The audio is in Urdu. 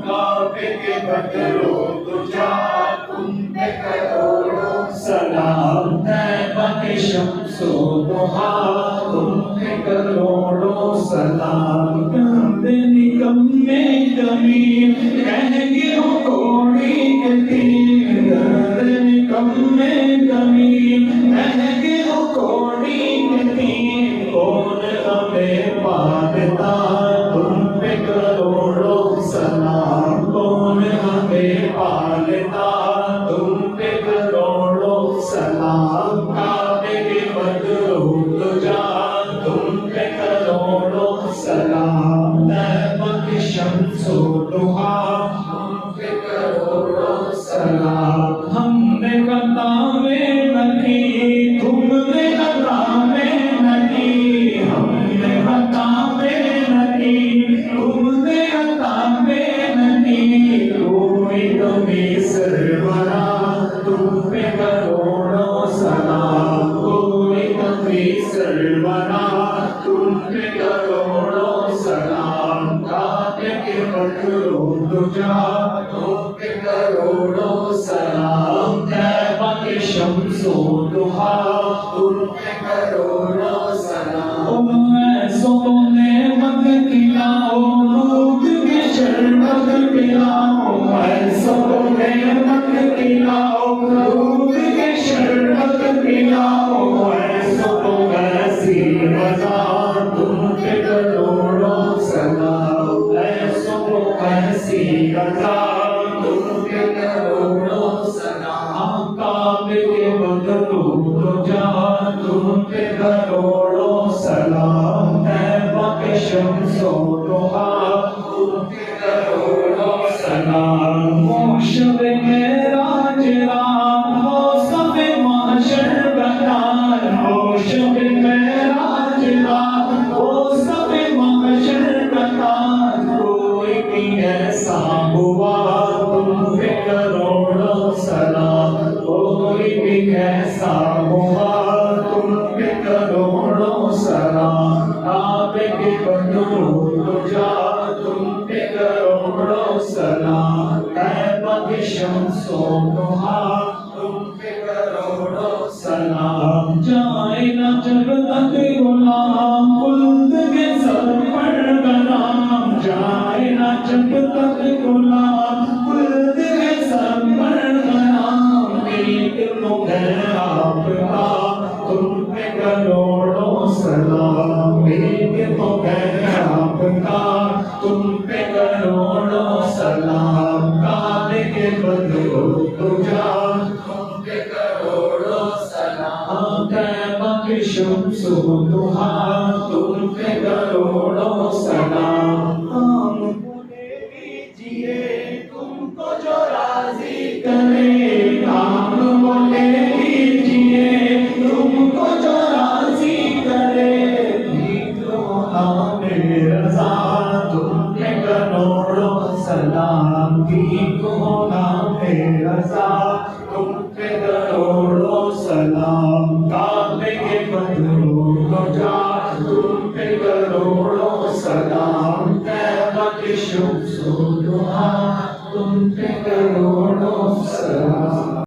کعبے کے بدرو تجا تم پہ کروڑوں سلام طیبہ کے شمس و ضحا تم پہ کروڑوں سلام کاندے نکمے کمی کہہ گرو کوڑی کے تیر کاندے نکمے کمی کہہ گرو کوڑی کے تیر کون ہمیں پالتا تم پہ کروڑوں سلام کون ہمیں پالتا تم پہ کروڑوں سلام کعبے کے بدرو تجا تم پہ کروڑوں سلام طیبہ کی شمس و ضحا تم پہ کروڑوں سلام ہم نے خطا میں نہ کی تم نے خطا میں نہ کی ہم نے خطا میں نہ کی تم نے خطا میں نہ کی کوئی کمی سرورا تم پہ کروڑوں سلام کوئی کمی سرورا تم پہ کروڑوں سلام کعبے کے بدرو تجا تم پہ کروڑوں سلام طیبہ کے شمس و ضحا تم پہ کروڑوں سلام ایسوں کو نعمت کھلاؤ دودھ کی شربت پلاؤ ایسوں کو نعمت کھلاؤ دودھ کی شربت پلاؤ ایسوں کو ایسی رضا تم پہ کروڑوں سلام ایسوں کو ایسی رضا تم پہ کروڑوں سلام کعبے کے بدرو تجا تم پہ کروڑوں سلام طیبہ کے شمس و ضحا تم پہ کروڑوں سلام وہ شب معراج رات ہو سب محشر بدار ہو شب معراج رات ہو سب محشر بدار کوئی بھی ایسا ہوا تم پہ کروڑوں سلام کوئی بھی ایسا ہوا تم پہ کروڑوں سلام کعبے کے بدرو تجا تم پہ کروڑوں سلام طیبہ کی شمس و ضحا تم پہ کروڑوں سلام جائے نہ جب تک غلام خلد کے سر پر غلام جائے نہ جب تک غلام خلد کے سر پر غلام ملک تو ہے آپ کا تم پہ کروڑوں سلام ملک تو ہے آپ کا تم پہ کروڑوں سلام کعبے کے بدرو تجا تم پہ کروڑوں سلام طیبہ کی شمس و ضحا تم پہ کروڑوں سلام ہم کو دے دیجئے تم کو جو راضی کرے ہم کو دے دیجئے تم کو جو راضی کرے رضا تم پہ کروڑوں سلام ٹھیک ہونا رضا تم پہ کروڑوں سلام